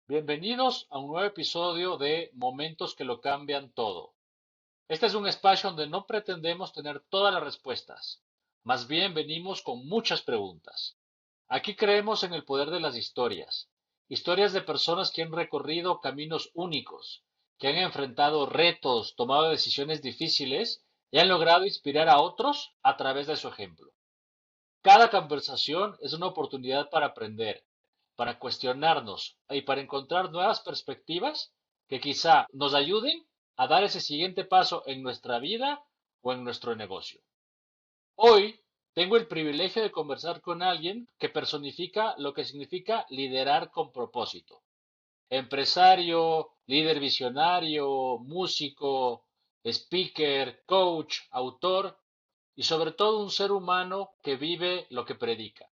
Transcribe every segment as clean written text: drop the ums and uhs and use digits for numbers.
Bienvenidos a un nuevo episodio de Momentos que lo cambian todo. Este es un espacio donde no pretendemos tener todas las respuestas, más bien venimos con muchas preguntas. Aquí creemos en el poder de las historias, historias de personas que han recorrido caminos únicos, que han enfrentado retos, tomado decisiones difíciles y han logrado inspirar a otros a través de su ejemplo. Cada conversación es una oportunidad para aprender, para cuestionarnos y para encontrar nuevas perspectivas que quizá nos ayuden a dar ese siguiente paso en nuestra vida o en nuestro negocio. Hoy tengo el privilegio de conversar con alguien que personifica lo que significa liderar con propósito. Empresario, líder visionario, músico, speaker, coach, autor y sobre todo un ser humano que vive lo que predica.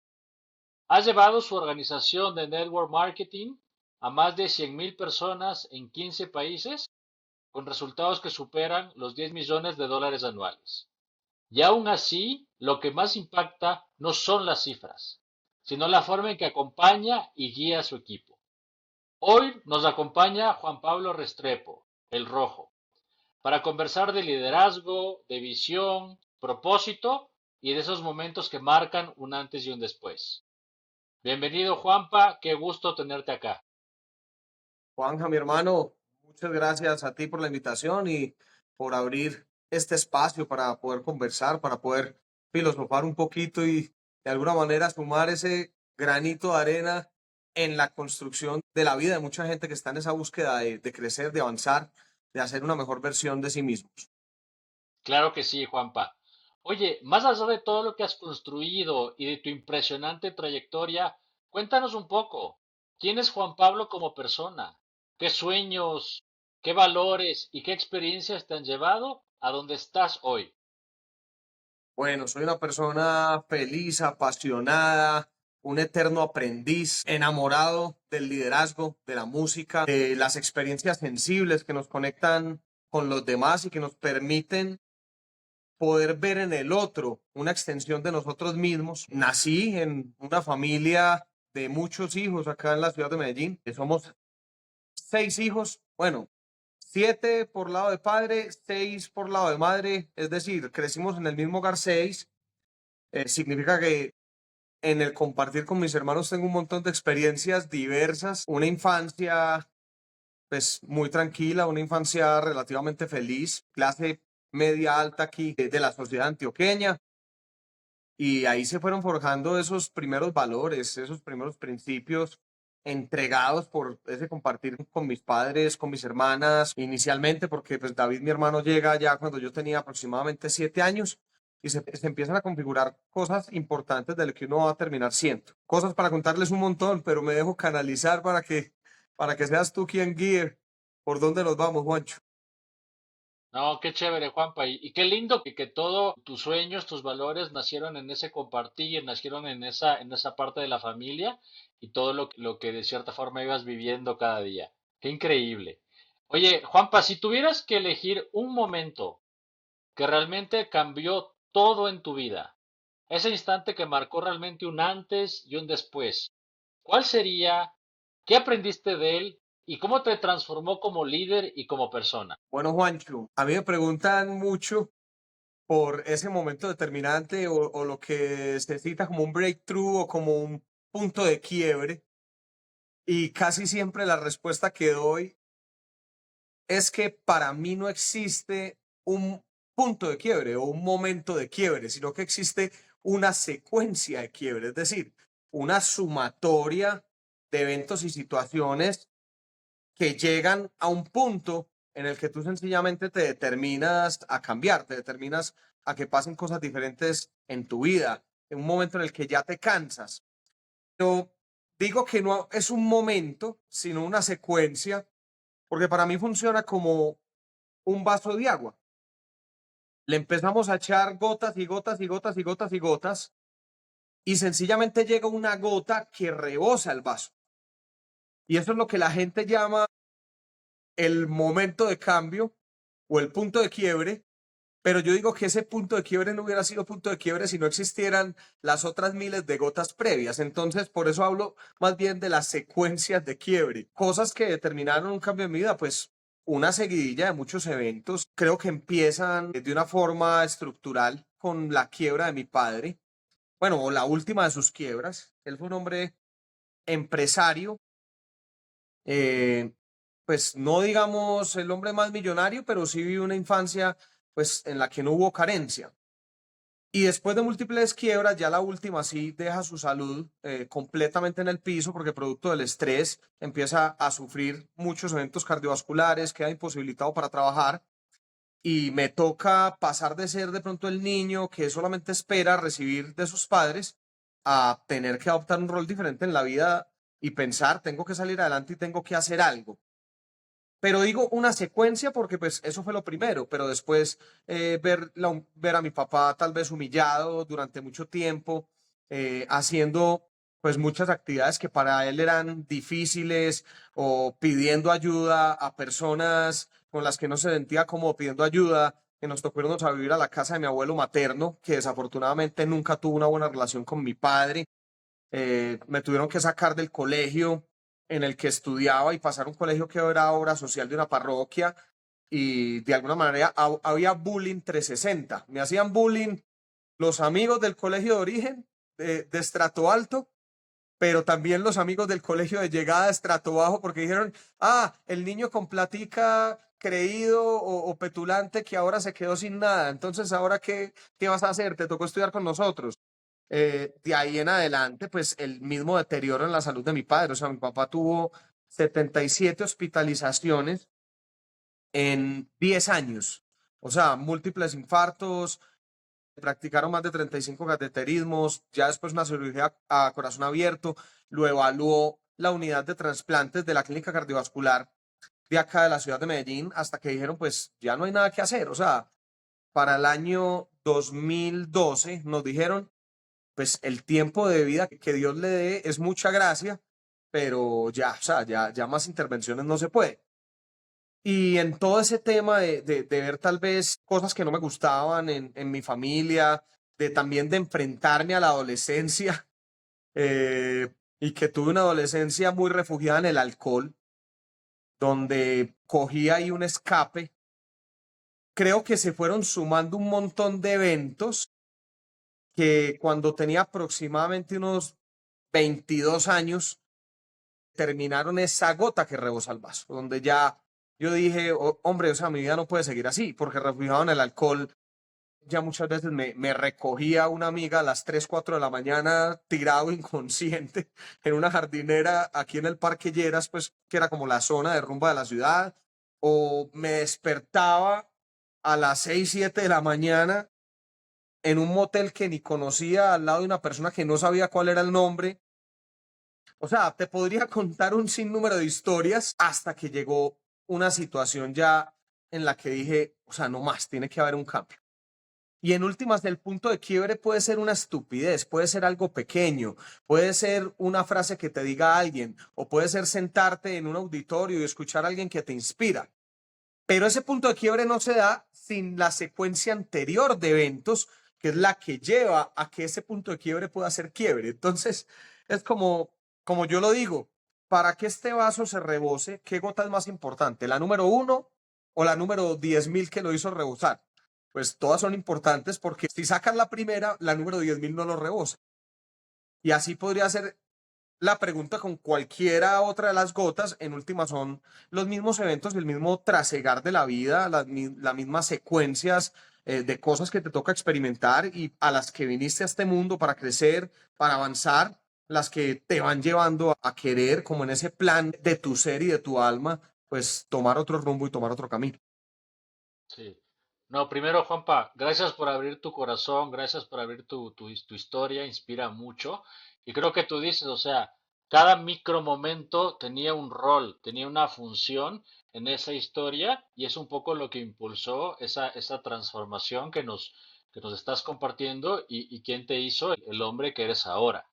Ha llevado su organización de network marketing a más de 100.000 personas en 15 países con resultados que superan los 10 millones de dólares anuales. Y aún así, lo que más impacta no son las cifras, sino la forma en que acompaña y guía a su equipo. Hoy nos acompaña Juan Pablo Restrepo, el Rojo, para conversar de liderazgo, de visión, propósito y de esos momentos que marcan un antes y un después. Bienvenido, Juanpa, qué gusto tenerte acá. Juanja, mi hermano, muchas gracias a ti por la invitación y por abrir este espacio para poder conversar, para poder filosofar un poquito y de alguna manera sumar ese granito de arena en la construcción de la vida de mucha gente que está en esa búsqueda de crecer, de avanzar, de hacer una mejor versión de sí mismos. Claro que sí, Juanpa. Oye, más allá de todo lo que has construido y de tu impresionante trayectoria, cuéntanos un poco. ¿Quién es Juan Pablo como persona? ¿Qué sueños, qué valores y qué experiencias te han llevado a donde estás hoy? Bueno, soy una persona feliz, apasionada, un eterno aprendiz, enamorado del liderazgo, de la música, de las experiencias sensibles que nos conectan con los demás y que nos permiten poder ver en el otro una extensión de nosotros mismos. Nací en una familia de muchos hijos acá en la ciudad de Medellín. Somos 6 hijos, bueno, 7 por lado de padre, 6 por lado de madre, es decir, crecimos en el mismo hogar 6. Significa que en el compartir con mis hermanos tengo un montón de experiencias diversas, una infancia pues muy tranquila, una infancia relativamente feliz, clase media alta aquí de la sociedad antioqueña, y ahí se fueron forjando esos primeros valores, esos primeros principios entregados por ese compartir con mis padres, con mis hermanas, inicialmente porque pues David, mi hermano, llega ya cuando yo tenía aproximadamente 7 años y se empiezan a configurar cosas importantes de lo que uno va a terminar siendo. Cosas para contarles un montón, pero me dejo canalizar para que seas tú quien guíe por dónde nos vamos, Juancho. No, qué chévere, Juanpa. Y qué lindo que todos tus sueños, tus valores nacieron en ese compartir, nacieron en esa parte de la familia y todo lo que de cierta forma ibas viviendo cada día. Qué increíble. Oye, Juanpa, si tuvieras que elegir un momento que realmente cambió todo en tu vida, ese instante que marcó realmente un antes y un después, ¿cuál sería? ¿Qué aprendiste de él? ¿Y cómo te transformó como líder y como persona? Bueno, Juancho, a mí me preguntan mucho por ese momento determinante o lo que se cita como un breakthrough o como un punto de quiebre. Y casi siempre la respuesta que doy es que para mí no existe un punto de quiebre o un momento de quiebre, sino que existe una secuencia de quiebre, es decir, una sumatoria de eventos y situaciones que llegan a un punto en el que tú sencillamente te determinas a cambiar, te determinas a que pasen cosas diferentes en tu vida, en un momento en el que ya te cansas. Yo digo que no es un momento, sino una secuencia, porque para mí funciona como un vaso de agua. Le empezamos a echar gotas y gotas y gotas y gotas y gotas, y sencillamente llega una gota que rebosa el vaso. Y eso es lo que la gente llama el momento de cambio o el punto de quiebre, Pero yo digo que ese punto de quiebre no hubiera sido punto de quiebre si no existieran las otras miles de gotas previas. Entonces, por eso hablo más bien de las secuencias de quiebre. Cosas que determinaron un cambio en mi vida, pues una seguidilla de muchos eventos. Creo que empiezan de una forma estructural con la quiebra de mi padre. Bueno, o la última de sus quiebras. Él fue un hombre empresario, eh, pues no digamos el hombre más millonario, pero sí vivió una infancia pues en la que no hubo carencia. Y después de múltiples quiebras, ya la última sí deja su salud completamente en el piso porque producto del estrés empieza a sufrir muchos eventos cardiovasculares, queda imposibilitado para trabajar y me toca pasar de ser de pronto el niño que solamente espera recibir de sus padres a tener que adoptar un rol diferente en la vida y pensar, tengo que salir adelante y tengo que hacer algo. Pero digo una secuencia porque pues eso fue lo primero, pero después ver a mi papá tal vez humillado durante mucho tiempo, haciendo pues muchas actividades que para él eran difíciles o pidiendo ayuda a personas con las que no se sentía como pidiendo ayuda, que nos tocó irnos a vivir a la casa de mi abuelo materno, que desafortunadamente nunca tuvo una buena relación con mi padre. Me tuvieron que sacar del colegio en el que estudiaba y pasar a un colegio que era obra social de una parroquia y de alguna manera había bullying 360. Me hacían bullying los amigos del colegio de origen de estrato alto, pero también los amigos del colegio de llegada de estrato bajo porque dijeron, ah, el niño con platica creído o petulante que ahora se quedó sin nada, entonces ahora qué vas a hacer? Te tocó estudiar con nosotros. De ahí en adelante, pues el mismo deterioro en la salud de mi padre. O sea, mi papá tuvo 77 hospitalizaciones en 10 años. O sea, múltiples infartos, practicaron más de 35 cateterismos, ya después una cirugía a corazón abierto, lo evaluó la unidad de trasplantes de la clínica cardiovascular de acá de la ciudad de Medellín, hasta que dijeron, pues ya no hay nada que hacer. O sea, para el año 2012 nos dijeron, pues el tiempo de vida que Dios le dé es mucha gracia, pero ya, o sea, ya más intervenciones no se puede. Y en todo ese tema de ver tal vez cosas que no me gustaban en mi familia, de también de enfrentarme a la adolescencia, y que tuve una adolescencia muy refugiada en el alcohol, donde cogí ahí un escape, creo que se fueron sumando un montón de eventos que cuando tenía aproximadamente unos 22 años, terminaron esa gota que rebosa el vaso, donde ya yo dije, hombre, o sea, mi vida no puede seguir así, porque refugiado en el alcohol, ya muchas veces me recogía una amiga a las 3 4 de la mañana, tirado inconsciente, en una jardinera aquí en el Parque Lleras, pues, que era como la zona de rumba de la ciudad, o me despertaba a las 6 7 de la mañana en un motel que ni conocía al lado de una persona que no sabía cuál era el nombre. O sea, te podría contar un sinnúmero de historias hasta que llegó una situación ya en la que dije, o sea, no más, tiene que haber un cambio. Y en últimas, el punto de quiebre puede ser una estupidez, puede ser algo pequeño, puede ser una frase que te diga alguien, o puede ser sentarte en un auditorio y escuchar a alguien que te inspira. Pero ese punto de quiebre no se da sin la secuencia anterior de eventos, que es la que lleva a que ese punto de quiebre pueda ser quiebre. Entonces, es como yo lo digo, para que este vaso se rebose, ¿qué gota es más importante? ¿La número uno o la número 10.000 que lo hizo rebosar? Pues todas son importantes porque si sacas la primera, la número 10.000 no lo rebosa. Y así podría ser la pregunta con cualquiera otra de las gotas, en última son los mismos eventos, el mismo trasegar de la vida, las mismas secuencias de cosas que te toca experimentar y a las que viniste a este mundo para crecer, para avanzar, las que te van llevando a querer, como en ese plan de tu ser y de tu alma, pues tomar otro rumbo y tomar otro camino. Sí. No, primero, Juanpa, gracias por abrir tu corazón, gracias por abrir tu historia, inspira mucho. Y creo que tú dices, o sea, cada micro momento tenía un rol, tenía una función en esa historia y es un poco lo que impulsó esa transformación que nos estás compartiendo y quién te hizo el hombre que eres ahora.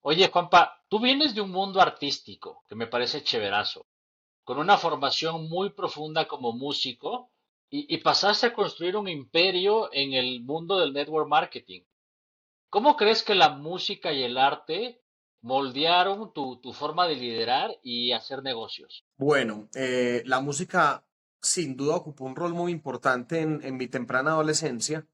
Oye, Juanpa, tú vienes de un mundo artístico que me parece chéverazo, con una formación muy profunda como músico y pasaste a construir un imperio en el mundo del network marketing. ¿Cómo crees que la música y el arte moldearon tu forma de liderar y hacer negocios? Bueno, la música sin duda ocupó un rol muy importante en mi temprana adolescencia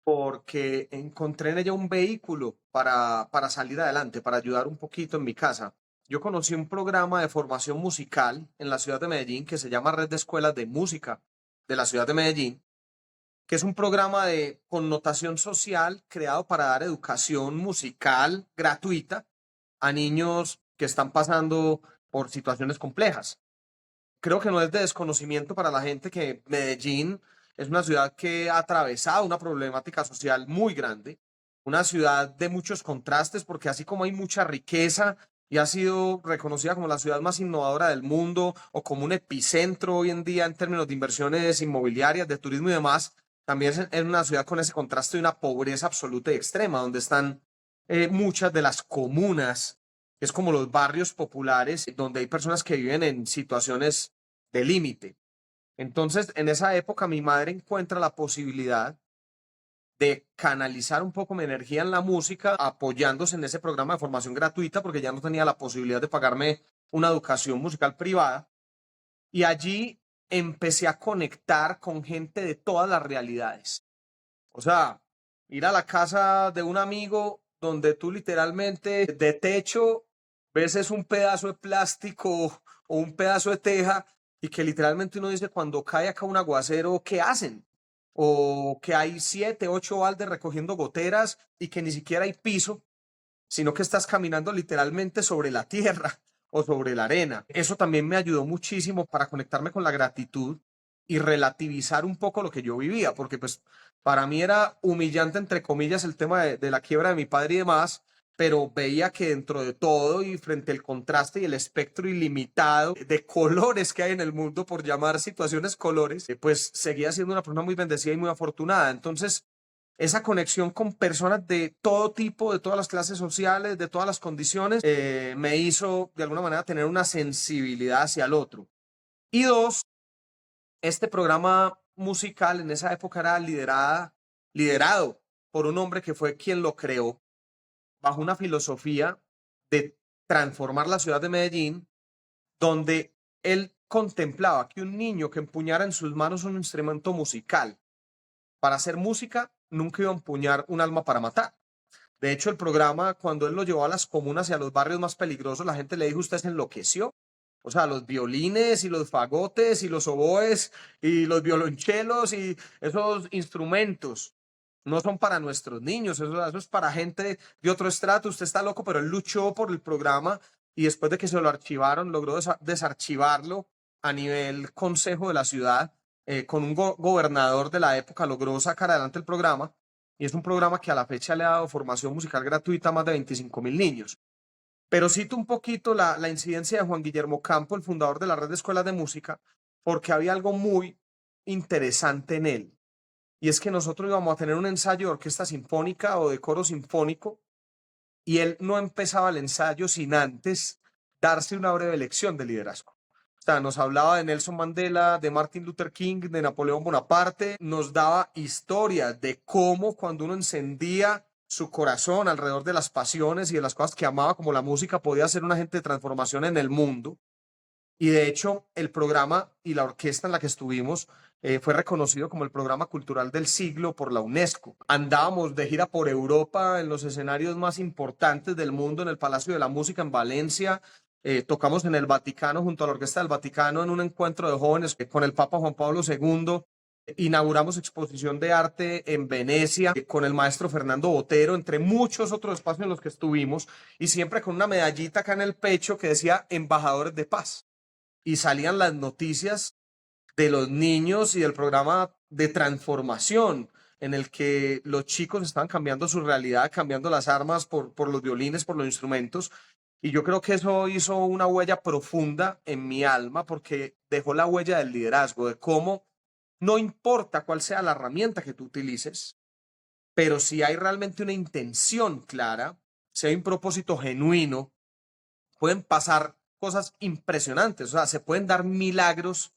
porque encontré en ella un vehículo para salir adelante, para ayudar un poquito en mi casa. Yo conocí un programa de formación musical en la ciudad de Medellín que se llama Red de Escuelas de Música de la ciudad de Medellín, que es un programa de connotación social creado para dar educación musical gratuita a niños que están pasando por situaciones complejas. Creo que no es de desconocimiento para la gente que Medellín es una ciudad que ha atravesado una problemática social muy grande, una ciudad de muchos contrastes, porque así como hay mucha riqueza y ha sido reconocida como la ciudad más innovadora del mundo o como un epicentro hoy en día en términos de inversiones inmobiliarias, de turismo y demás, también es una ciudad con ese contraste de una pobreza absoluta y extrema, donde están muchas de las comunas, que es como los barrios populares, donde hay personas que viven en situaciones de límite. Entonces, en esa época, mi madre encuentra la posibilidad de canalizar un poco mi energía en la música, apoyándose en ese programa de formación gratuita, porque ya no tenía la posibilidad de pagarme una educación musical privada. Y allí empecé a conectar con gente de todas las realidades. O sea, ir a la casa de un amigo donde tú literalmente de techo ves es un pedazo de plástico o un pedazo de teja y que literalmente uno dice cuando cae acá un aguacero, ¿qué hacen? O que hay 7, 8 baldes recogiendo goteras y que ni siquiera hay piso, sino que estás caminando literalmente sobre la tierra o sobre la arena. Eso también me ayudó muchísimo para conectarme con la gratitud y relativizar un poco lo que yo vivía, porque pues para mí era humillante, entre comillas, el tema de la quiebra de mi padre y demás, pero veía que dentro de todo y frente al contraste y el espectro ilimitado de colores que hay en el mundo, por llamar situaciones colores, pues seguía siendo una persona muy bendecida y muy afortunada. Entonces, esa conexión con personas de todo tipo, de todas las clases sociales, de todas las condiciones, me hizo de alguna manera tener una sensibilidad hacia el otro. Y dos, este programa musical en esa época era liderado por un hombre que fue quien lo creó bajo una filosofía de transformar la ciudad de Medellín, donde él contemplaba que un niño que empuñara en sus manos un instrumento musical para hacer música nunca iba a empuñar un alma para matar. De hecho, el programa, cuando él lo llevó a las comunas y a los barrios más peligrosos, la gente le dijo, usted se enloqueció. O sea, los violines y los fagotes y los oboes y los violonchelos y esos instrumentos no son para nuestros niños, eso es para gente de otro estrato. Usted está loco, pero él luchó por el programa y después de que se lo archivaron, logró desarchivarlo a nivel consejo de la ciudad. Con un gobernador de la época logró sacar adelante el programa y es un programa que a la fecha le ha dado formación musical gratuita a más de 25.000 niños. Pero cito un poquito la incidencia de Juan Guillermo Campo, el fundador de la red de escuelas de música, porque había algo muy interesante en él. Y es que nosotros íbamos a tener un ensayo de orquesta sinfónica o de coro sinfónico, y él no empezaba el ensayo sin antes darse una breve lección de liderazgo. O sea, nos hablaba de Nelson Mandela, de Martin Luther King, de Napoleón Bonaparte, nos daba historias de cómo cuando uno encendía su corazón alrededor de las pasiones y de las cosas que amaba, como la música, podía ser un agente de transformación en el mundo. Y de hecho, el programa y la orquesta en la que estuvimos fue reconocido como el programa cultural del siglo por la UNESCO. Andábamos de gira por Europa en los escenarios más importantes del mundo, en el Palacio de la Música en Valencia. Tocamos en el Vaticano junto a la Orquesta del Vaticano en un encuentro de jóvenes con el Papa Juan Pablo II. Inauguramos exposición de arte en Venecia con el maestro Fernando Botero, entre muchos otros espacios en los que estuvimos, y siempre con una medallita acá en el pecho que decía Embajadores de Paz. Y salían las noticias de los niños y del programa de transformación en el que los chicos estaban cambiando su realidad, cambiando las armas por los violines, por los instrumentos. Y yo creo que eso hizo una huella profunda en mi alma porque dejó la huella del liderazgo, de cómo no importa cuál sea la herramienta que tú utilices, pero si hay realmente una intención clara, si hay un propósito genuino, pueden pasar cosas impresionantes, o sea, se pueden dar milagros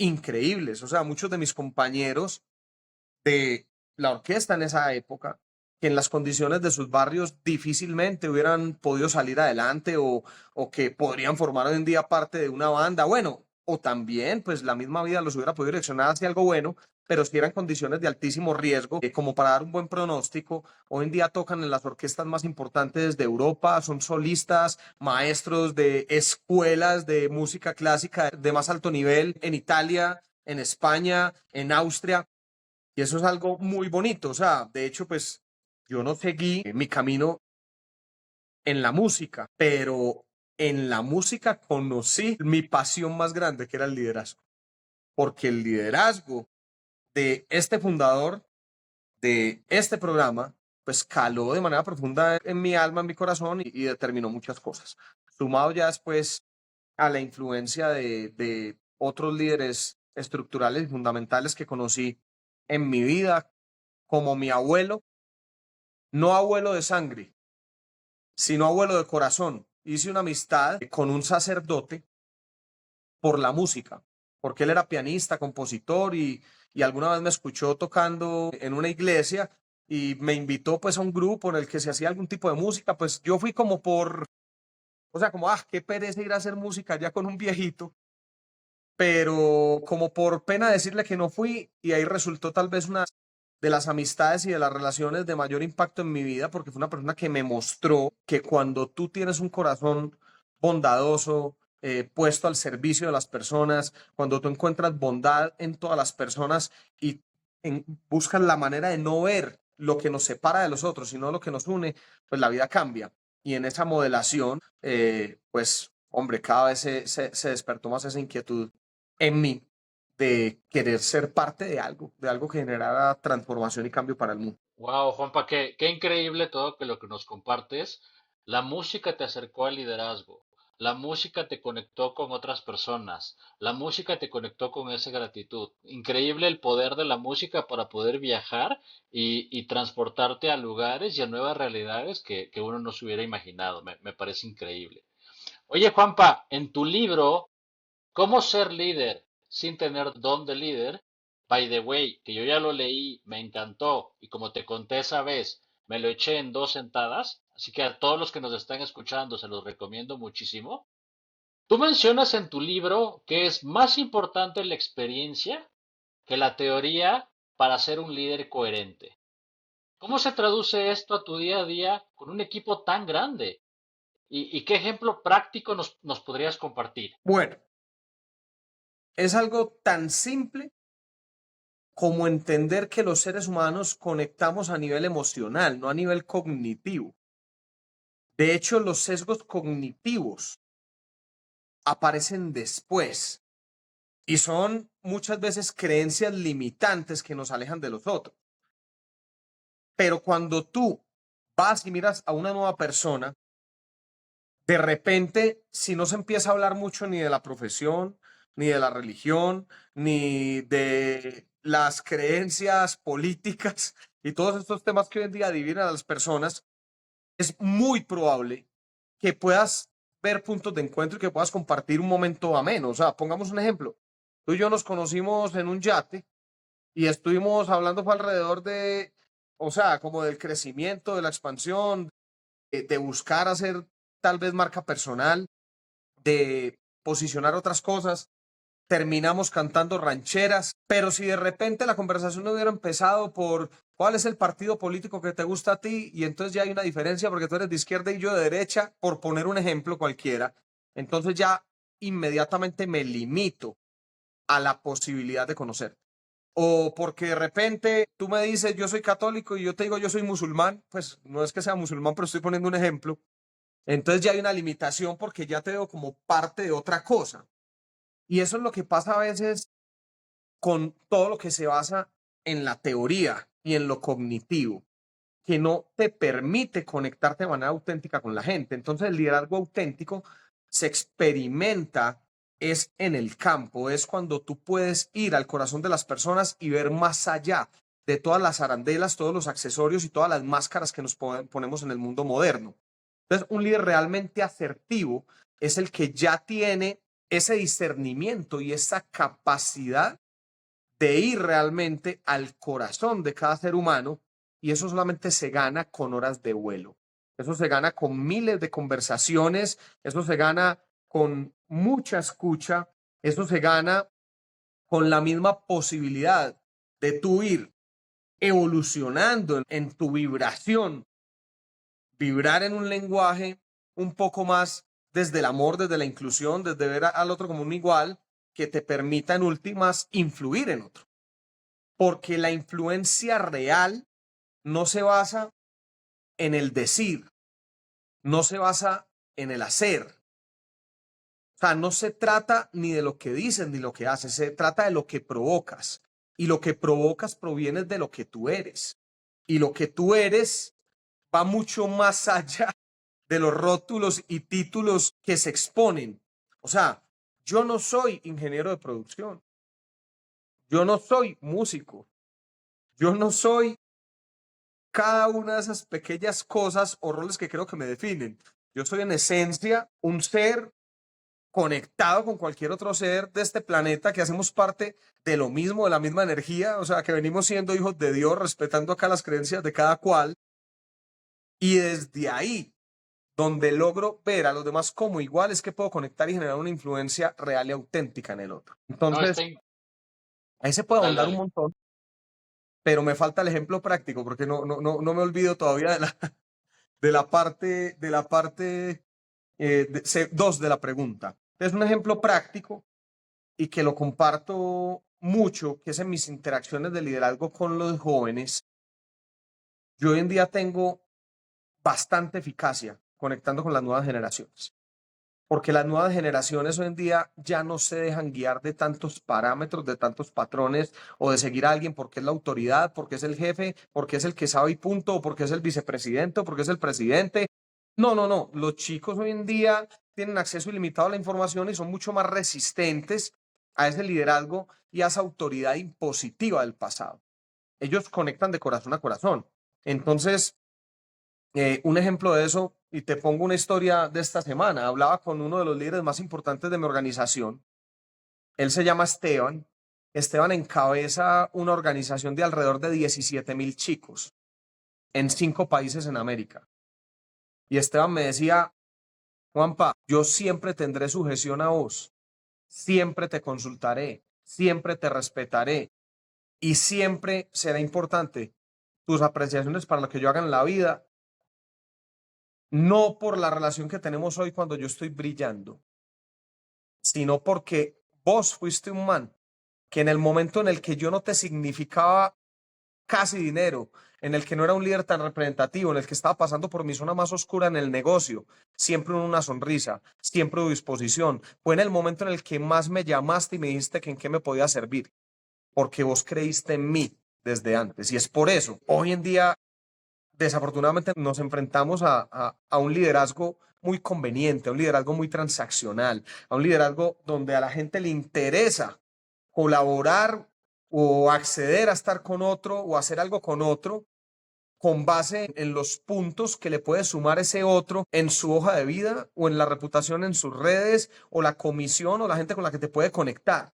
increíbles. O sea, muchos de mis compañeros de la orquesta en esa época, que en las condiciones de sus barrios difícilmente hubieran podido salir adelante o que podrían formar hoy en día parte de una banda, bueno, o también pues la misma vida los hubiera podido direccionar hacia algo bueno, pero si eran condiciones de altísimo riesgo, como para dar un buen pronóstico, hoy en día tocan en las orquestas más importantes de Europa, son solistas, maestros de escuelas de música clásica de más alto nivel en Italia, en España, en Austria. Y eso es algo muy bonito. O sea, de hecho, pues yo no seguí mi camino en la música, pero en la música conocí mi pasión más grande, que era el liderazgo. Porque el liderazgo de este fundador de este programa, pues caló de manera profunda en mi alma, en mi corazón y determinó muchas cosas. Sumado ya después a la influencia de otros líderes estructurales y fundamentales que conocí en mi vida, como mi abuelo, no abuelo de sangre, sino abuelo de corazón. Hice una amistad con un sacerdote por la música, porque él era pianista, compositor y alguna vez me escuchó tocando en una iglesia y me invitó pues a un grupo en el que se hacía algún tipo de música, pues yo fui como por, o sea, como, qué pereza ir a hacer música ya con un viejito, pero como por pena decirle que no fui y ahí resultó tal vez una de las amistades y de las relaciones de mayor impacto en mi vida, porque fue una persona que me mostró que cuando tú tienes un corazón bondadoso, puesto al servicio de las personas, cuando tú encuentras bondad en todas las personas y buscas la manera de no ver lo que nos separa de los otros, sino lo que nos une, pues la vida cambia. Y en esa modelación, pues, hombre, cada vez se despertó más esa inquietud en mí de querer ser parte de algo que generara transformación y cambio para el mundo. Wow, Juanpa, qué increíble todo que lo que nos compartes. La música te acercó al liderazgo. La música te conectó con otras personas. La música te conectó con esa gratitud. Increíble el poder de la música para poder viajar y transportarte a lugares y a nuevas realidades que uno no se hubiera imaginado. Me parece increíble. Oye, Juanpa, en tu libro ¿Cómo ser líder sin tener don de líder? By the way, que yo ya lo leí, me encantó y como te conté esa vez, me lo eché en 2 sentadas, así que a todos los que nos están escuchando se los recomiendo muchísimo. Tú mencionas en tu libro que es más importante la experiencia que la teoría para ser un líder coherente. ¿Cómo se traduce esto a tu día a día con un equipo tan grande? ¿Y qué ejemplo práctico nos podrías compartir? Bueno, es algo tan simple como entender que los seres humanos conectamos a nivel emocional, no a nivel cognitivo. De hecho, los sesgos cognitivos aparecen después y son muchas veces creencias limitantes que nos alejan de los otros. Pero cuando tú vas y miras a una nueva persona, de repente, si no se empieza a hablar mucho ni de la profesión, ni de la religión, ni de las creencias políticas y todos estos temas que hoy en día dividen a las personas, es muy probable que puedas ver puntos de encuentro y que puedas compartir un momento ameno. O sea, pongamos un ejemplo. Tú y yo nos conocimos en un yate y estuvimos hablando fue alrededor de, o sea, como del crecimiento, de la expansión, de buscar hacer tal vez marca personal, de posicionar otras cosas. Terminamos cantando rancheras, pero si de repente la conversación no hubiera empezado por cuál es el partido político que te gusta a ti, y entonces ya hay una diferencia porque tú eres de izquierda y yo de derecha, por poner un ejemplo cualquiera, entonces ya inmediatamente me limito a la posibilidad de conocer. O porque de repente tú me dices yo soy católico y yo te digo yo soy musulmán, pues no es que sea musulmán, pero estoy poniendo un ejemplo. Entonces ya hay una limitación porque ya te veo como parte de otra cosa. Y eso es lo que pasa a veces con todo lo que se basa en la teoría y en lo cognitivo, que no te permite conectarte de manera auténtica con la gente. Entonces el liderazgo auténtico se experimenta es en el campo, es cuando tú puedes ir al corazón de las personas y ver más allá de todas las arandelas, todos los accesorios y todas las máscaras que nos ponemos en el mundo moderno. Entonces, un líder realmente asertivo es el que ya tiene ese discernimiento y esa capacidad de ir realmente al corazón de cada ser humano, y eso solamente se gana con horas de vuelo. Eso se gana con miles de conversaciones, eso se gana con mucha escucha, eso se gana con la misma posibilidad de tú ir evolucionando en tu vibración, vibrar en un lenguaje un poco más desde el amor, desde la inclusión, desde ver al otro como un igual, que te permita en últimas influir en otro. Porque la influencia real no se basa en el decir, no se basa en el hacer. O sea, no se trata ni de lo que dices ni lo que haces, se trata de lo que provocas. Y lo que provocas proviene de lo que tú eres. Y lo que tú eres va mucho más allá de los rótulos y títulos que se exponen. O sea, yo no soy ingeniero de producción, yo no soy músico, yo no soy cada una de esas pequeñas cosas o roles que creo que me definen. Yo soy en esencia un ser conectado con cualquier otro ser de este planeta, que hacemos parte de lo mismo, de la misma energía, o sea, que venimos siendo hijos de Dios, respetando acá las creencias de cada cual. Y desde ahí, donde logro ver a los demás como iguales, que puedo conectar y generar una influencia real y auténtica en el otro. No, Entonces, ahí se puede dale, ahondar un dale. montón, pero me falta el ejemplo práctico, porque no me olvido todavía de la parte 2 de la pregunta. Es un ejemplo práctico y que lo comparto mucho, que es en mis interacciones de liderazgo con los jóvenes. Yo hoy en día tengo bastante eficacia conectando con las nuevas generaciones, porque las nuevas generaciones hoy en día ya no se dejan guiar de tantos parámetros, de tantos patrones, o de seguir a alguien porque es la autoridad, porque es el jefe, porque es el que sabe y punto, o porque es el vicepresidente, o porque es el presidente. No. Los chicos hoy en día tienen acceso ilimitado a la información y son mucho más resistentes a ese liderazgo y a esa autoridad impositiva del pasado. Ellos conectan de corazón a corazón. Entonces, un ejemplo de eso, y te pongo una historia de esta semana. Hablaba con uno de los líderes más importantes de mi organización. Él se llama Esteban. Esteban encabeza una organización de alrededor de 17,000 chicos en 5 países en América. Y Esteban me decía: Juanpa, yo siempre tendré sujeción a vos, siempre te consultaré, siempre te respetaré y siempre será importante tus apreciaciones para lo que yo haga en la vida, no por la relación que tenemos hoy cuando yo estoy brillando, sino porque vos fuiste un man que en el momento en el que yo no te significaba casi dinero, en el que no era un líder tan representativo, en el que estaba pasando por mi zona más oscura en el negocio, siempre una sonrisa, siempre disposición. Fue en el momento en el que más me llamaste y me dijiste que en qué me podía servir, porque vos creíste en mí desde antes. Y es por eso, hoy en día, desafortunadamente, nos enfrentamos a un liderazgo muy conveniente, a un liderazgo muy transaccional, a un liderazgo donde a la gente le interesa colaborar o acceder a estar con otro o hacer algo con otro con base en los puntos que le puede sumar ese otro en su hoja de vida o en la reputación en sus redes o la comisión o la gente con la que te puede conectar.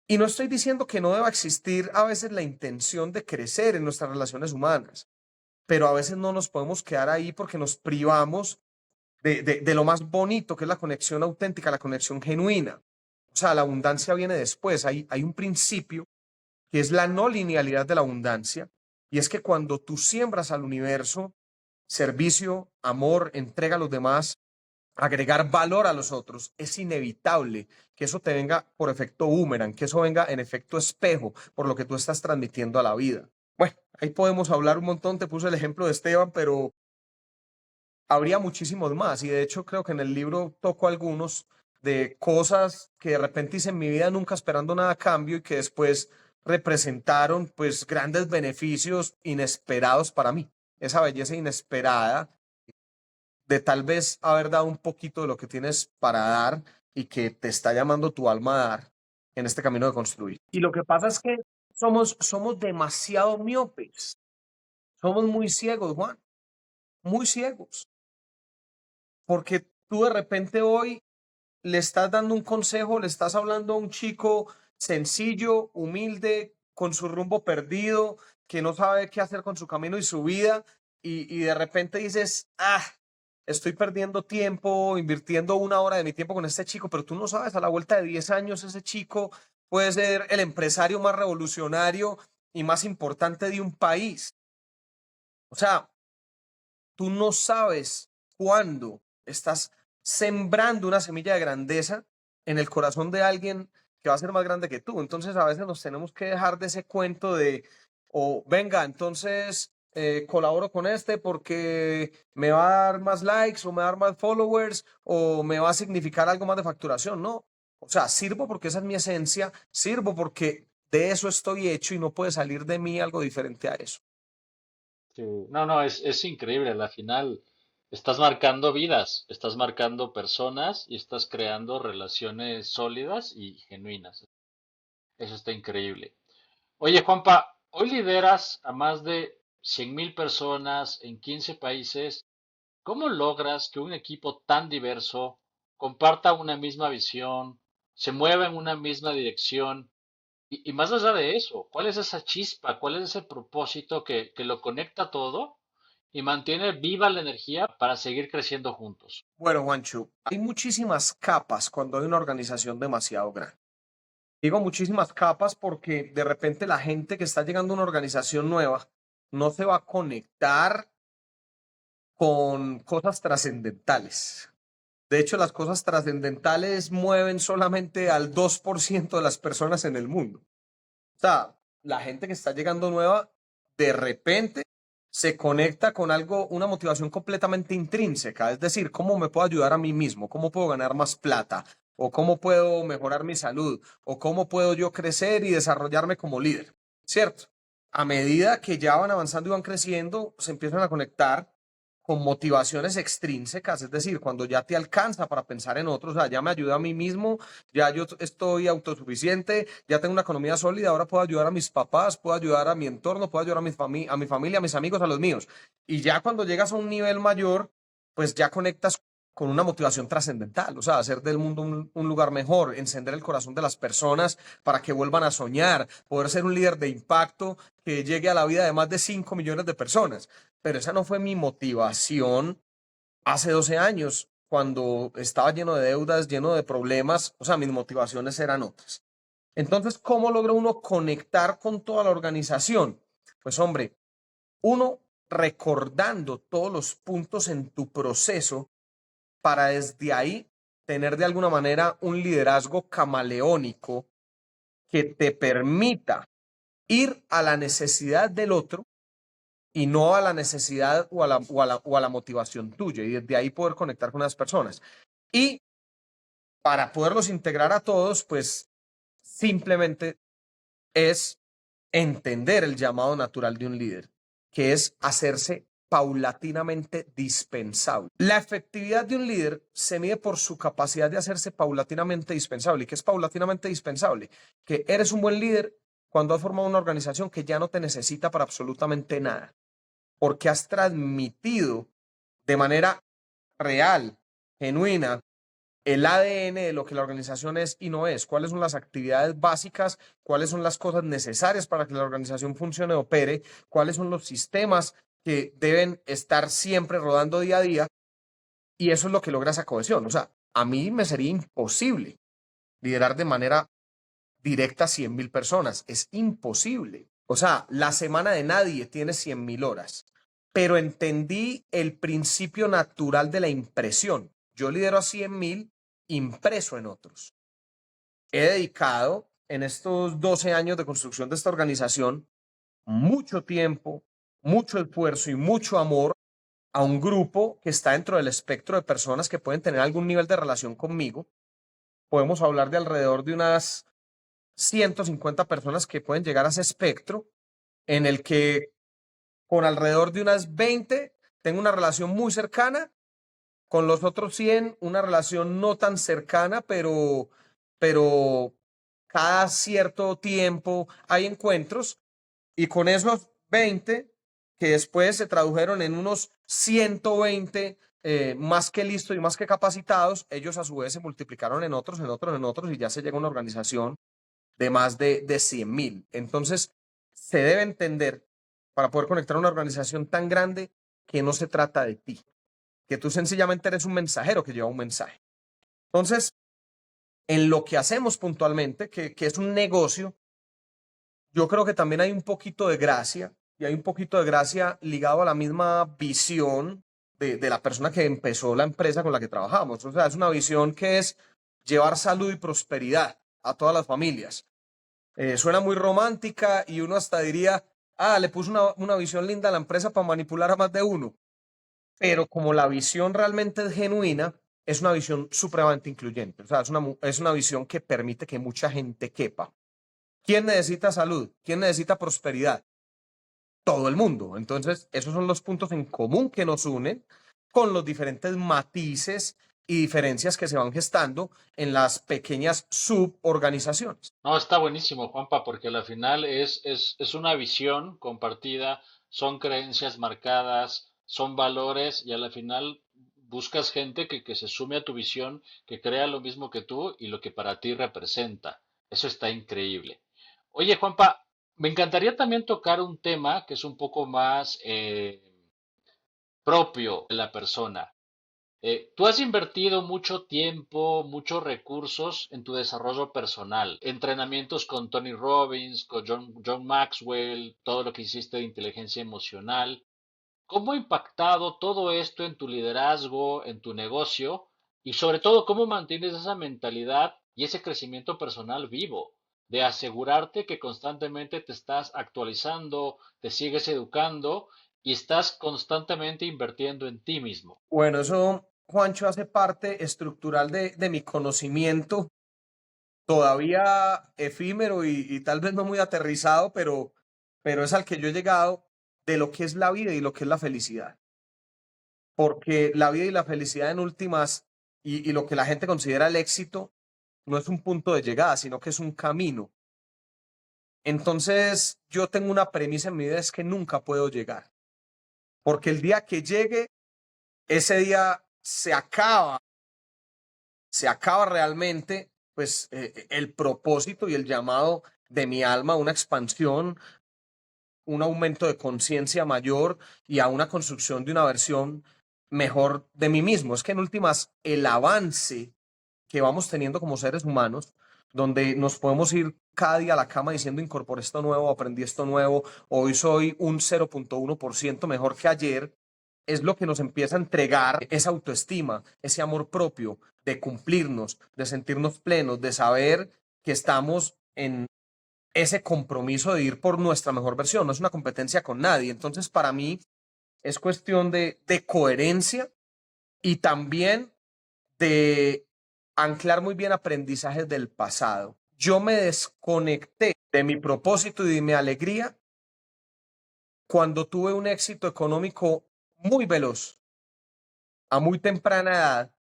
Y no estoy diciendo que no deba existir a veces la intención de crecer en nuestras relaciones humanas, pero a veces no nos podemos quedar ahí porque nos privamos de lo más bonito, que es la conexión auténtica, la conexión genuina. O sea, la abundancia viene después. Hay un principio que es la no linealidad de la abundancia, y es que cuando tú siembras al universo servicio, amor, entrega a los demás, agregar valor a los otros, es inevitable que eso te venga por efecto boomerang, que eso venga en efecto espejo por lo que tú estás transmitiendo a la vida. Bueno, ahí podemos hablar un montón, te puse el ejemplo de Esteban, pero habría muchísimos más, y de hecho creo que en el libro toco algunos de cosas que de repente hice en mi vida nunca esperando nada a cambio y que después representaron pues grandes beneficios inesperados para mí. Esa belleza inesperada de tal vez haber dado un poquito de lo que tienes para dar y que te está llamando tu alma a dar en este camino de construir. Y lo que pasa es que somos demasiado miopes, somos muy ciegos, Juan, muy ciegos, porque tú de repente hoy le estás dando un consejo, le estás hablando a un chico sencillo, humilde, con su rumbo perdido, que no sabe qué hacer con su camino y su vida, y de repente dices, estoy perdiendo tiempo, invirtiendo 1 hora de mi tiempo con este chico, pero tú no sabes, a la vuelta de 10 años ese chico puede ser el empresario más revolucionario y más importante de un país. O sea, tú no sabes cuándo estás sembrando una semilla de grandeza en el corazón de alguien que va a ser más grande que tú. Entonces a veces nos tenemos que dejar de ese cuento de, o venga, entonces colaboro con este porque me va a dar más likes o me va a dar más followers o me va a significar algo más de facturación. No, o sea, sirvo porque esa es mi esencia, sirvo porque de eso estoy hecho y no puede salir de mí algo diferente a eso. Sí. No, no, es increíble. Al final estás marcando vidas, estás marcando personas y estás creando relaciones sólidas y genuinas. Eso está increíble. Oye, Juanpa, hoy lideras a más de 100.000 personas en 15 países. ¿Cómo logras que un equipo tan diverso comparta una misma visión, se mueva en una misma dirección? Y más allá de eso, ¿cuál es esa chispa? ¿Cuál es ese propósito que lo conecta todo y mantiene viva la energía para seguir creciendo juntos? Bueno, Juancho, hay muchísimas capas cuando hay una organización demasiado grande. Digo muchísimas capas porque de repente la gente que está llegando a una organización nueva no se va a conectar con cosas trascendentales. De hecho, las cosas trascendentales mueven solamente al 2% de las personas en el mundo. O sea, la gente que está llegando nueva, de repente se conecta con algo, una motivación completamente intrínseca, es decir, cómo me puedo ayudar a mí mismo, cómo puedo ganar más plata, o cómo puedo mejorar mi salud, o cómo puedo yo crecer y desarrollarme como líder, ¿cierto? A medida que ya van avanzando y van creciendo, se empiezan a conectar con motivaciones extrínsecas, es decir, cuando ya te alcanza para pensar en otros, o sea, ya me ayuda a mí mismo, ya yo estoy autosuficiente, ya tengo una economía sólida, ahora puedo ayudar a mis papás, puedo ayudar a mi entorno, puedo ayudar a a mi familia, a mis amigos, a los míos. Y ya cuando llegas a un nivel mayor, pues ya conectas con una motivación trascendental, o sea, hacer del mundo un lugar mejor, encender el corazón de las personas para que vuelvan a soñar, poder ser un líder de impacto que llegue a la vida de más de 5 millones de personas. Pero esa no fue mi motivación hace 12 años, cuando estaba lleno de deudas, lleno de problemas, o sea, mis motivaciones eran otras. Entonces, ¿cómo logra uno conectar con toda la organización? Pues hombre, uno recordando todos los puntos en tu proceso para desde ahí tener de alguna manera un liderazgo camaleónico que te permita ir a la necesidad del otro y no a la necesidad o a la motivación tuya y desde ahí poder conectar con las personas. Y para poderlos integrar a todos, pues simplemente es entender el llamado natural de un líder, que es hacerse paulatinamente dispensable. La efectividad de un líder se mide por su capacidad de hacerse paulatinamente dispensable. ¿Y qué es paulatinamente dispensable? Que eres un buen líder cuando has formado una organización que ya no te necesita para absolutamente nada, porque has transmitido de manera real, genuina, el ADN de lo que la organización es y no es, cuáles son las actividades básicas, cuáles son las cosas necesarias para que la organización funcione, opere, cuáles son los sistemas que deben estar siempre rodando día a día, y eso es lo que logra esa cohesión. O sea, a mí me sería imposible liderar de manera directa 100.000 personas, es imposible. O sea, la semana de nadie tiene 100.000 horas, pero entendí el principio natural de la impresión. Yo lidero a 100.000 impreso en otros. He dedicado en estos 12 años de construcción de esta organización mucho tiempo, mucho esfuerzo y mucho amor a un grupo que está dentro del espectro de personas que pueden tener algún nivel de relación conmigo. Podemos hablar de alrededor de unas 150 personas que pueden llegar a ese espectro en el que con alrededor de unas 20 tengo una relación muy cercana, con los otros 100 una relación no tan cercana, pero cada cierto tiempo hay encuentros, y con esos 20 que después se tradujeron en unos 120 más que listos y más que capacitados, ellos a su vez se multiplicaron en otros, en otros, en otros, y ya se llega a una organización de más de 100.000. Entonces, se debe entender, para poder conectar a una organización tan grande, que no se trata de ti, que tú sencillamente eres un mensajero que lleva un mensaje. Entonces, en lo que hacemos puntualmente, que es un negocio, yo creo que también hay un poquito de gracia, y hay un poquito de gracia ligado a la misma visión de la persona que empezó la empresa con la que trabajamos. O sea, es una visión que es llevar salud y prosperidad a todas las familias. Suena muy romántica y uno hasta diría, le puso una visión linda a la empresa para manipular a más de uno. Pero como la visión realmente es genuina, es una visión supremamente incluyente. O sea, es una visión que permite que mucha gente quepa. ¿Quién necesita salud? ¿Quién necesita prosperidad? Todo el mundo. Entonces, esos son los puntos en común que nos unen con los diferentes matices y diferencias que se van gestando en las pequeñas suborganizaciones. No, está buenísimo, Juanpa, porque al final es una visión compartida, son creencias marcadas, son valores y al final buscas gente que se sume a tu visión, que crea lo mismo que tú y lo que para ti representa. Eso está increíble. Oye, Juanpa, me encantaría también tocar un tema que es un poco más propio de la persona. Tú has invertido mucho tiempo, muchos recursos en tu desarrollo personal, entrenamientos con Tony Robbins, con John Maxwell, todo lo que hiciste de inteligencia emocional. ¿Cómo ha impactado todo esto en tu liderazgo, en tu negocio y sobre todo cómo mantienes esa mentalidad y ese crecimiento personal vivo, de asegurarte que constantemente te estás actualizando, te sigues educando y estás constantemente invirtiendo en ti mismo? Bueno, eso, Juancho, hace parte estructural de mi conocimiento, todavía efímero y tal vez no muy aterrizado, pero es al que yo he llegado de lo que es la vida y lo que es la felicidad. Porque la vida y la felicidad en últimas y lo que la gente considera el éxito no es un punto de llegada, sino que es un camino. Entonces, yo tengo una premisa en mi vida, es que nunca puedo llegar, porque el día que llegue, ese día se acaba realmente, pues, el propósito y el llamado de mi alma, una expansión, un aumento de conciencia mayor y a una construcción de una versión mejor de mí mismo. Es que en últimas, el avance que vamos teniendo como seres humanos, donde nos podemos ir cada día a la cama diciendo incorporé esto nuevo, aprendí esto nuevo, hoy soy un 0.1% mejor que ayer, es lo que nos empieza a entregar esa autoestima, ese amor propio, de cumplirnos, de sentirnos plenos, de saber que estamos en ese compromiso de ir por nuestra mejor versión. No es una competencia con nadie. Entonces, para mí es cuestión de coherencia y también de anclar muy bien aprendizajes del pasado. Yo me desconecté de mi propósito y de mi alegría cuando tuve un éxito económico muy veloz, a muy temprana edad,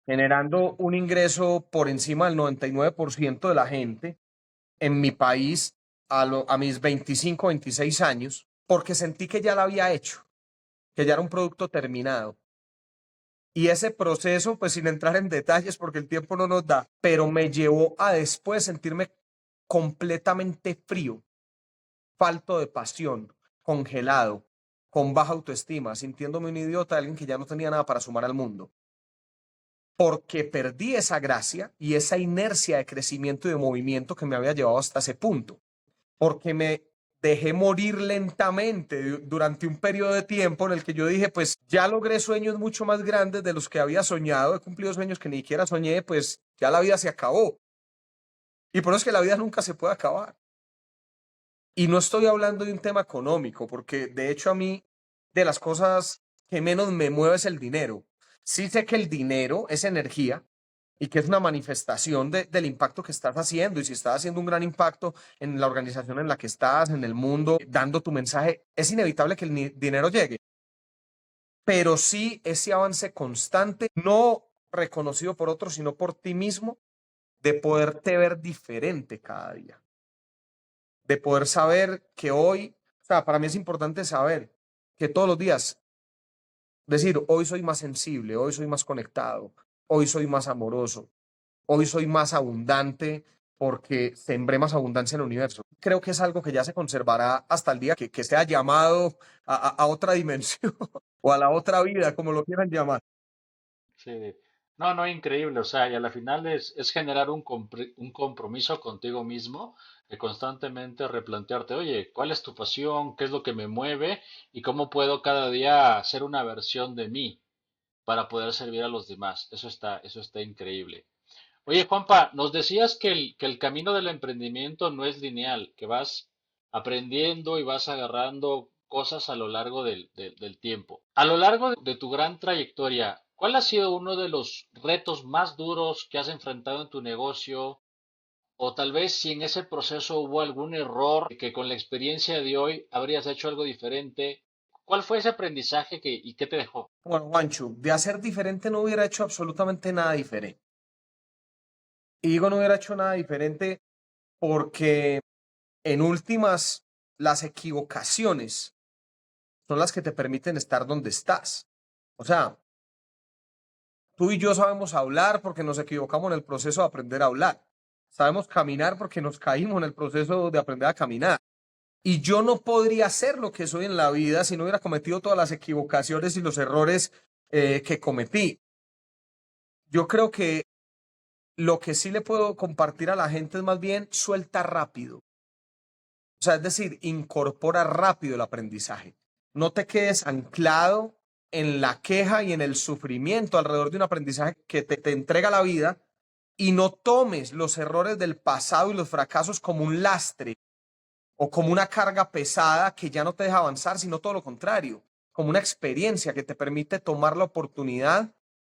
generando un ingreso por encima del 99% de la gente en mi país a mis 25, 26 años, porque sentí que ya lo había hecho, que ya era un producto terminado. Y ese proceso, pues sin entrar en detalles porque el tiempo no nos da, pero me llevó a después sentirme completamente frío, falto de pasión, congelado, con baja autoestima, sintiéndome un idiota, alguien que ya no tenía nada para sumar al mundo. Porque perdí esa gracia y esa inercia de crecimiento y de movimiento que me había llevado hasta ese punto. Porque me dejé morir lentamente durante un periodo de tiempo en el que yo dije, pues ya logré sueños mucho más grandes de los que había soñado, he cumplido sueños que ni siquiera soñé, pues ya la vida se acabó. Y por eso es que la vida nunca se puede acabar. Y no estoy hablando de un tema económico, porque de hecho a mí de las cosas que menos me mueve es el dinero. Sí sé que el dinero es energía y que es una manifestación del impacto que estás haciendo. Y si estás haciendo un gran impacto en la organización en la que estás, en el mundo, dando tu mensaje, es inevitable que el dinero llegue. Pero sí ese avance constante, no reconocido por otros, sino por ti mismo, de poderte ver diferente cada día, de poder saber que hoy, o sea, para mí es importante saber que todos los días Decir, hoy soy más sensible, hoy soy más conectado, hoy soy más amoroso, hoy soy más abundante porque sembré más abundancia en el universo. Creo que es algo que ya se conservará hasta el día que sea llamado a otra dimensión o a la otra vida, como lo quieran llamar. Sí. No, no, increíble. O sea, y a la final es generar un compromiso contigo mismo de constantemente replantearte, oye, ¿cuál es tu pasión? ¿Qué es lo que me mueve? ¿Y cómo puedo cada día ser una versión de mí para poder servir a los demás? Eso está increíble. Oye, Juanpa, nos decías que el camino del emprendimiento no es lineal, que vas aprendiendo y vas agarrando cosas a lo largo del tiempo. A lo largo de tu gran trayectoria, ¿cuál ha sido uno de los retos más duros que has enfrentado en tu negocio? O tal vez si en ese proceso hubo algún error que con la experiencia de hoy habrías hecho algo diferente. ¿Cuál fue ese aprendizaje y qué te dejó? Bueno, Juancho, de hacer diferente no hubiera hecho absolutamente nada diferente. Y digo no hubiera hecho nada diferente porque en últimas las equivocaciones son las que te permiten estar donde estás. O sea, tú y yo sabemos hablar porque nos equivocamos en el proceso de aprender a hablar. Sabemos caminar porque nos caímos en el proceso de aprender a caminar. Y yo no podría ser lo que soy en la vida si no hubiera cometido todas las equivocaciones y los errores que cometí. Yo creo que lo que sí le puedo compartir a la gente es más bien suelta rápido. O sea, es decir, incorpora rápido el aprendizaje. No te quedes anclado en la queja y en el sufrimiento alrededor de un aprendizaje que te entrega la vida y no tomes los errores del pasado y los fracasos como un lastre o como una carga pesada que ya no te deja avanzar, sino todo lo contrario, como una experiencia que te permite tomar la oportunidad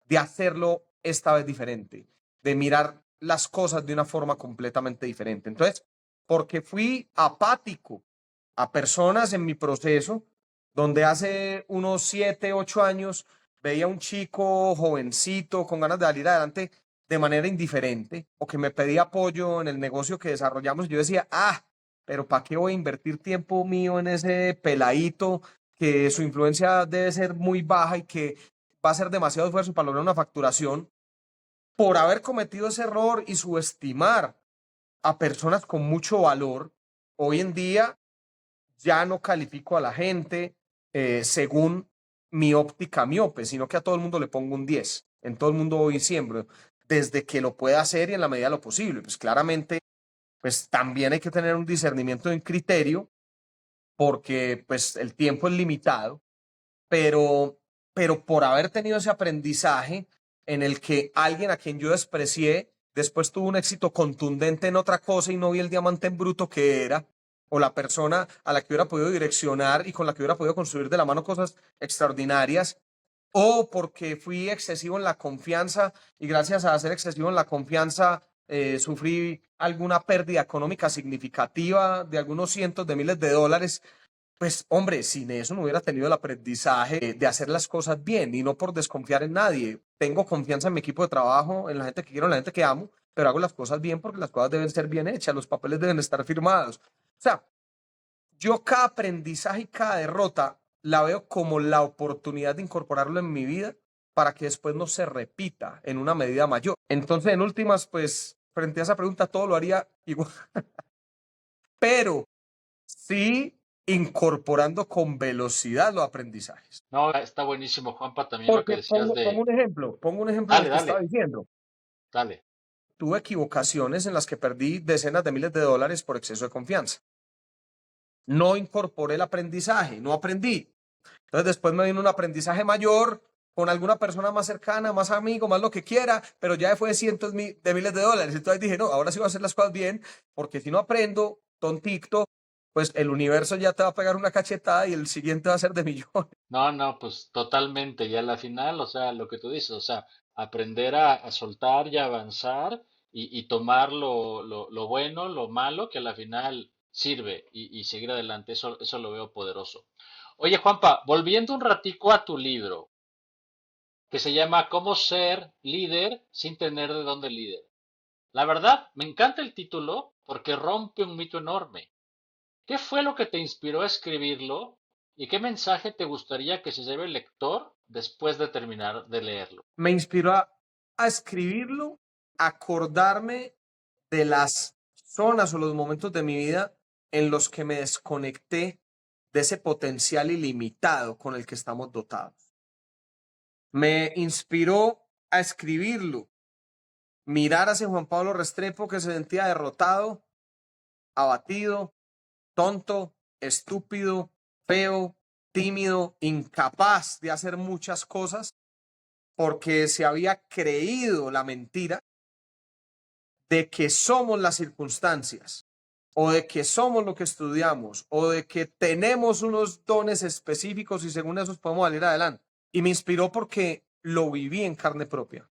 de hacerlo esta vez diferente, de mirar las cosas de una forma completamente diferente. Entonces, porque fui apático a personas en mi proceso, donde hace unos 7, 8 años veía un chico jovencito con ganas de salir adelante de manera indiferente o que me pedía apoyo en el negocio que desarrollamos, yo decía, pero ¿para qué voy a invertir tiempo mío en ese peladito que su influencia debe ser muy baja y que va a ser demasiado esfuerzo para lograr una facturación por haber cometido ese error y subestimar a personas con mucho valor? Hoy en día ya no califico a la gente según mi óptica miope, sino que a todo el mundo le pongo un 10. En todo el mundo voy siempre, desde que lo pueda hacer y en la medida de lo posible. Pues claramente, pues también hay que tener un discernimiento y un criterio porque pues el tiempo es limitado, pero, pero por haber tenido ese aprendizaje en el que alguien a quien yo desprecié, después tuvo un éxito contundente en otra cosa y no vi el diamante en bruto que era, o la persona a la que hubiera podido direccionar y con la que hubiera podido construir de la mano cosas extraordinarias, o porque fui excesivo en la confianza y gracias a ser excesivo en la confianza sufrí alguna pérdida económica significativa de algunos cientos de miles de dólares. Pues hombre, sin eso no hubiera tenido el aprendizaje de hacer las cosas bien y no por desconfiar en nadie. Tengo confianza en mi equipo de trabajo, en la gente que quiero, en la gente que amo, pero hago las cosas bien porque las cosas deben ser bien hechas, los papeles deben estar firmados. O sea, yo cada aprendizaje y cada derrota la veo como la oportunidad de incorporarlo en mi vida para que después no se repita en una medida mayor. Entonces, en últimas, pues, frente a esa pregunta, todo lo haría igual, pero sí incorporando con velocidad los aprendizajes. No, está buenísimo, Juanpa, también lo que Porque decías pongo de... pongo un ejemplo en Dale, el que estaba dale, diciendo. dale. Tuve equivocaciones en las que perdí decenas de miles de dólares por exceso de confianza. No incorporé el aprendizaje, no aprendí. Entonces después me vino un aprendizaje mayor con alguna persona más cercana, más amigo, más lo que quiera, pero ya fue cientos de miles de dólares. Entonces dije, no, ahora sí voy a hacer las cosas bien, porque si no aprendo, tontito, pues el universo ya te va a pegar una cachetada y el siguiente va a ser de millones. No, no, pues totalmente. Y a la final, o sea, lo que tú dices, o sea, aprender a soltar y avanzar y tomar lo bueno, lo malo, que a la final sirve y seguir adelante. Eso lo veo poderoso. Oye, Juanpa, volviendo un ratico a tu libro, que se llama Cómo ser líder sin tener de dónde líder. La verdad, me encanta el título porque rompe un mito enorme. ¿Qué fue lo que te inspiró a escribirlo y qué mensaje te gustaría que se lleve el lector después de terminar de leerlo? Me inspiró a escribirlo, acordarme de las zonas o los momentos de mi vida en los que me desconecté de ese potencial ilimitado con el que estamos dotados. Me inspiró a escribirlo, mirar hacia Juan Pablo Restrepo que se sentía derrotado, abatido, tonto, estúpido, feo, tímido, incapaz de hacer muchas cosas porque se había creído la mentira de que somos las circunstancias o de que somos lo que estudiamos o de que tenemos unos dones específicos y según esos podemos salir adelante. Y me inspiró porque lo viví en carne propia.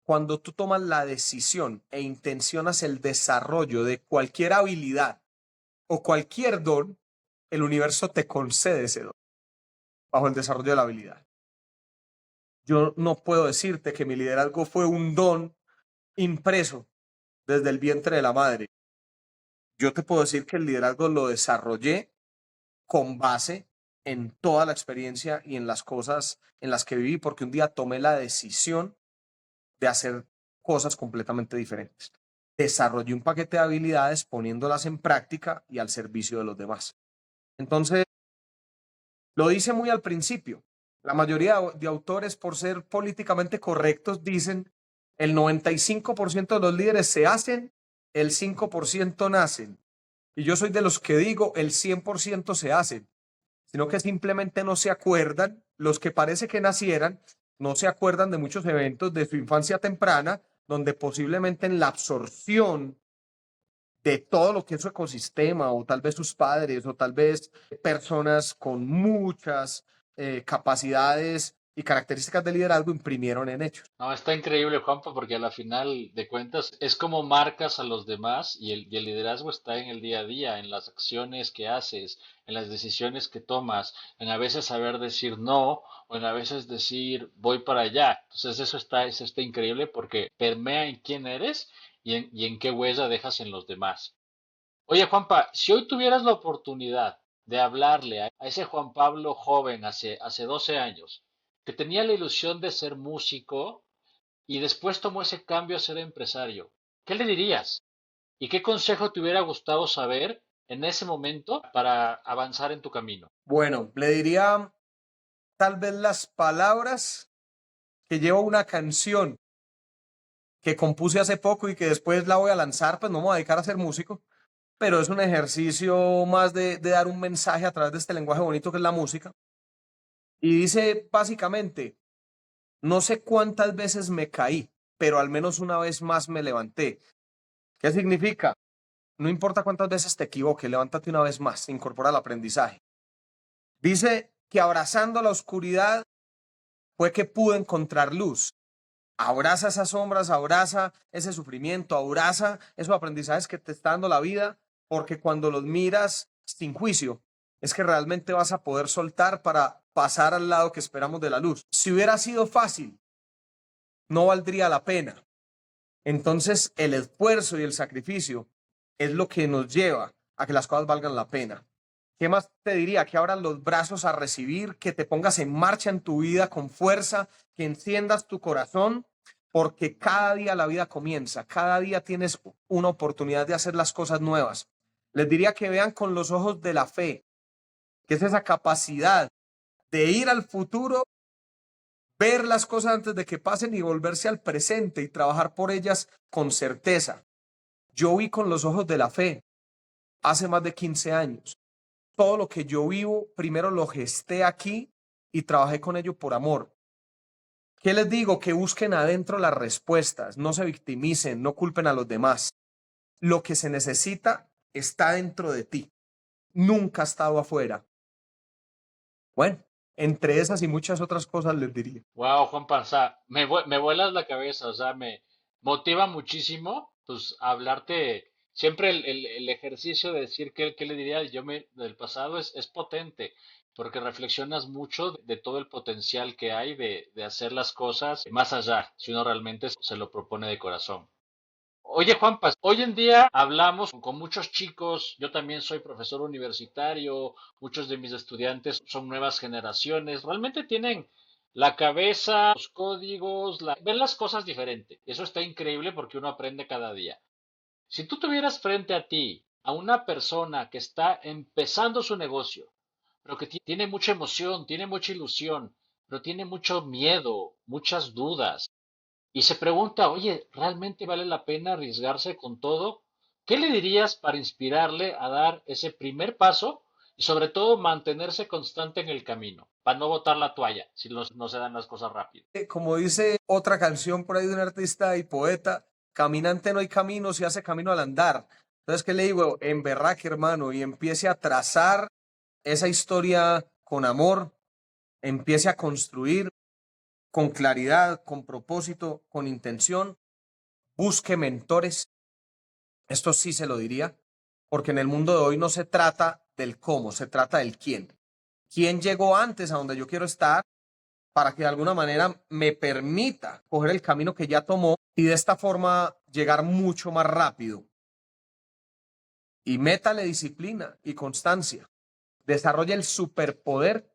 Cuando tú tomas la decisión e intencionas el desarrollo de cualquier habilidad o cualquier don, el universo te concede ese don bajo el desarrollo de la habilidad. Yo no puedo decirte que mi liderazgo fue un don impreso desde el vientre de la madre. Yo te puedo decir que el liderazgo lo desarrollé con base en toda la experiencia y en las cosas en las que viví, porque un día tomé la decisión de hacer cosas completamente diferentes. Desarrollé un paquete de habilidades poniéndolas en práctica y al servicio de los demás. Entonces, lo dice muy al principio. La mayoría de autores, por ser políticamente correctos, dicen el 95% de los líderes se hacen, el 5% nacen. Y yo soy de los que digo el 100% se hacen, sino que simplemente no se acuerdan, los que parece que nacieran, no se acuerdan de muchos eventos de su infancia temprana, donde posiblemente en la absorción de todo lo que es su ecosistema, o tal vez sus padres, o tal vez personas con muchas capacidades y características de liderazgo imprimieron en ellos. No, está increíble, Juanpa, porque a la final de cuentas es como marcas a los demás y el liderazgo está en el día a día, en las acciones que haces, en las decisiones que tomas, en a veces saber decir no o en a veces decir voy para allá. Entonces eso está increíble porque permea en quién eres y en qué huella dejas en los demás. Oye, Juanpa, si hoy tuvieras la oportunidad de hablarle a ese Juan Pablo joven hace 12 años, que tenía la ilusión de ser músico y después tomó ese cambio a ser empresario, ¿qué le dirías? ¿Y qué consejo te hubiera gustado saber en ese momento para avanzar en tu camino? Bueno, le diría tal vez las palabras que lleva una canción que compuse hace poco y que después la voy a lanzar, pues no me voy a dedicar a ser músico, pero es un ejercicio más de dar un mensaje a través de este lenguaje bonito que es la música. Y dice básicamente, no sé cuántas veces me caí, pero al menos una vez más me levanté. ¿Qué significa? No importa cuántas veces te equivoques, levántate una vez más, incorpora el aprendizaje. Dice que abrazando la oscuridad fue que pude encontrar luz. Abraza esas sombras, abraza ese sufrimiento, abraza esos aprendizajes que te está dando la vida, porque cuando los miras sin juicio, es que realmente vas a poder soltar para pasar al lado que esperamos de la luz. Si hubiera sido fácil, no valdría la pena. Entonces, el esfuerzo y el sacrificio es lo que nos lleva a que las cosas valgan la pena. ¿Qué más te diría? Que abras los brazos a recibir, que te pongas en marcha en tu vida con fuerza, que enciendas tu corazón, porque cada día la vida comienza, cada día tienes una oportunidad de hacer las cosas nuevas. Les diría que vean con los ojos de la fe, que es esa capacidad de ir al futuro, ver las cosas antes de que pasen y volverse al presente y trabajar por ellas con certeza. Yo vi con los ojos de la fe hace más de 15 años. Todo lo que yo vivo, primero lo gesté aquí y trabajé con ello por amor. ¿Qué les digo? Que busquen adentro las respuestas, no se victimicen, no culpen a los demás. Lo que se necesita está dentro de ti, nunca ha estado afuera. Bueno, entre esas y muchas otras cosas les diría. Wow, Juanpa, o sea, me vuelas la cabeza, o sea, me motiva muchísimo, pues, hablarte, siempre el ejercicio de decir qué le diría del pasado es potente, porque reflexionas mucho de todo el potencial que hay de hacer las cosas más allá, si uno realmente se lo propone de corazón. Oye, Juanpa, hoy en día hablamos con muchos chicos, yo también soy profesor universitario, muchos de mis estudiantes son nuevas generaciones, realmente tienen la cabeza, los códigos, ven las cosas diferente. Eso está increíble porque uno aprende cada día. Si tú tuvieras frente a ti a una persona que está empezando su negocio, pero que tiene mucha emoción, tiene mucha ilusión, pero tiene mucho miedo, muchas dudas, y se pregunta, oye, ¿realmente vale la pena arriesgarse con todo? ¿Qué le dirías para inspirarle a dar ese primer paso y sobre todo mantenerse constante en el camino, para no botar la toalla si no se dan las cosas rápido? Como dice otra canción por ahí de un artista y poeta, caminante no hay camino, se hace camino al andar. Entonces, ¿qué le digo? Emberraque, hermano, y empiece a trazar esa historia con amor, empiece a construir con claridad, con propósito, con intención, busque mentores. Esto sí se lo diría, porque en el mundo de hoy no se trata del cómo, se trata del quién. ¿Quién llegó antes a donde yo quiero estar para que de alguna manera me permita coger el camino que ya tomó y de esta forma llegar mucho más rápido? Y métale disciplina y constancia. Desarrolla el superpoder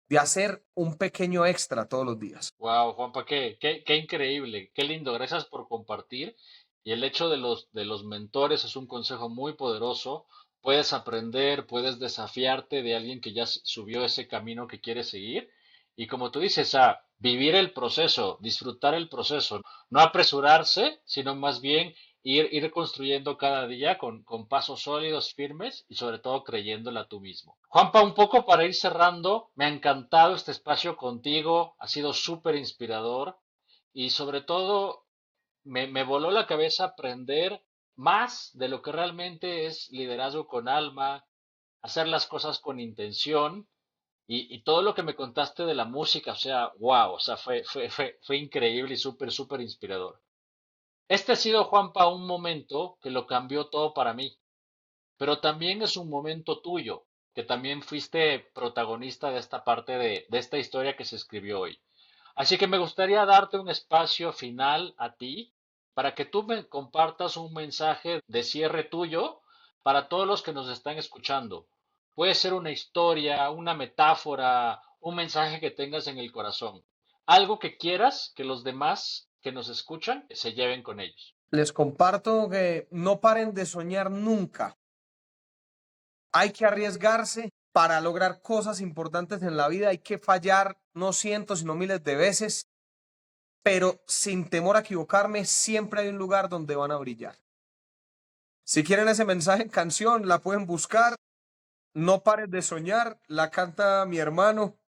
de hacer un pequeño extra todos los días. Wow, Juanpa, qué increíble, qué lindo, gracias por compartir. Y el hecho de los mentores es un consejo muy poderoso. Puedes aprender, puedes desafiarte de alguien que ya subió ese camino que quiere seguir. Y como tú dices, vivir el proceso, disfrutar el proceso, no apresurarse, sino más bien ir construyendo cada día con pasos sólidos, firmes y sobre todo creyéndola tú mismo. Juanpa, un poco para ir cerrando, me ha encantado este espacio contigo, ha sido súper inspirador y sobre todo me voló la cabeza aprender más de lo que realmente es liderazgo con alma, hacer las cosas con intención y todo lo que me contaste de la música, o sea, wow, o sea, fue increíble y súper inspirador. Este ha sido, Juanpa, un momento que lo cambió todo para mí, pero también es un momento tuyo, que también fuiste protagonista de esta parte de esta historia que se escribió hoy. Así que me gustaría darte un espacio final a ti para que tú me compartas un mensaje de cierre tuyo para todos los que nos están escuchando. Puede ser una historia, una metáfora, un mensaje que tengas en el corazón. Algo que quieras que los demás que nos escuchan se lleven con ellos. Les comparto que no paren de soñar nunca. Hay que arriesgarse para lograr cosas importantes en la vida. Hay que fallar no cientos, sino miles de veces, pero sin temor a equivocarme, siempre hay un lugar donde van a brillar. Si quieren ese mensaje en canción, la pueden buscar. No pares de soñar, la canta mi hermano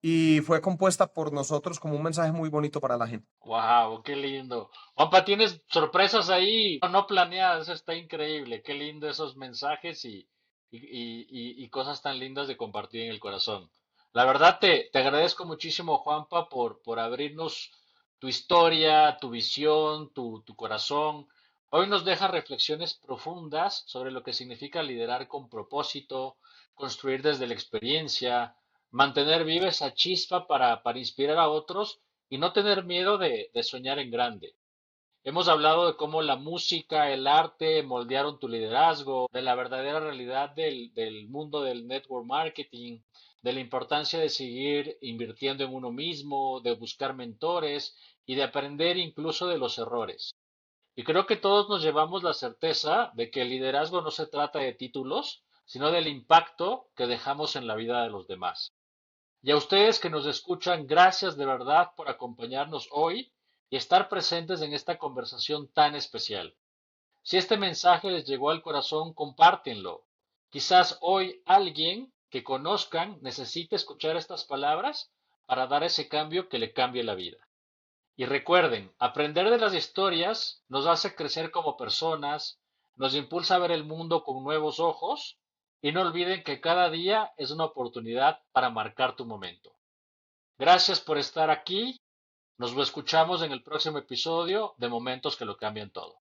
y fue compuesta por nosotros como un mensaje muy bonito para la gente. Wow, qué lindo. Juanpa, tienes sorpresas ahí no planeadas, eso está increíble. Qué lindo esos mensajes y cosas tan lindas de compartir en el corazón. La verdad te agradezco muchísimo, Juanpa, por abrirnos tu historia, tu visión, tu corazón. Hoy nos deja reflexiones profundas sobre lo que significa liderar con propósito, construir desde la experiencia, mantener viva esa chispa para inspirar a otros y no tener miedo de soñar en grande. Hemos hablado de cómo la música, el arte moldearon tu liderazgo, de la verdadera realidad del mundo del network marketing, de la importancia de seguir invirtiendo en uno mismo, de buscar mentores y de aprender incluso de los errores. Y creo que todos nos llevamos la certeza de que el liderazgo no se trata de títulos, sino del impacto que dejamos en la vida de los demás. Y a ustedes que nos escuchan, gracias de verdad por acompañarnos hoy y estar presentes en esta conversación tan especial. Si este mensaje les llegó al corazón, compártenlo. Quizás hoy alguien que conozcan necesite escuchar estas palabras para dar ese cambio que le cambie la vida. Y recuerden, aprender de las historias nos hace crecer como personas, nos impulsa a ver el mundo con nuevos ojos y no olviden que cada día es una oportunidad para marcar tu momento. Gracias por estar aquí. Nos escuchamos en el próximo episodio de Momentos que lo cambian todo.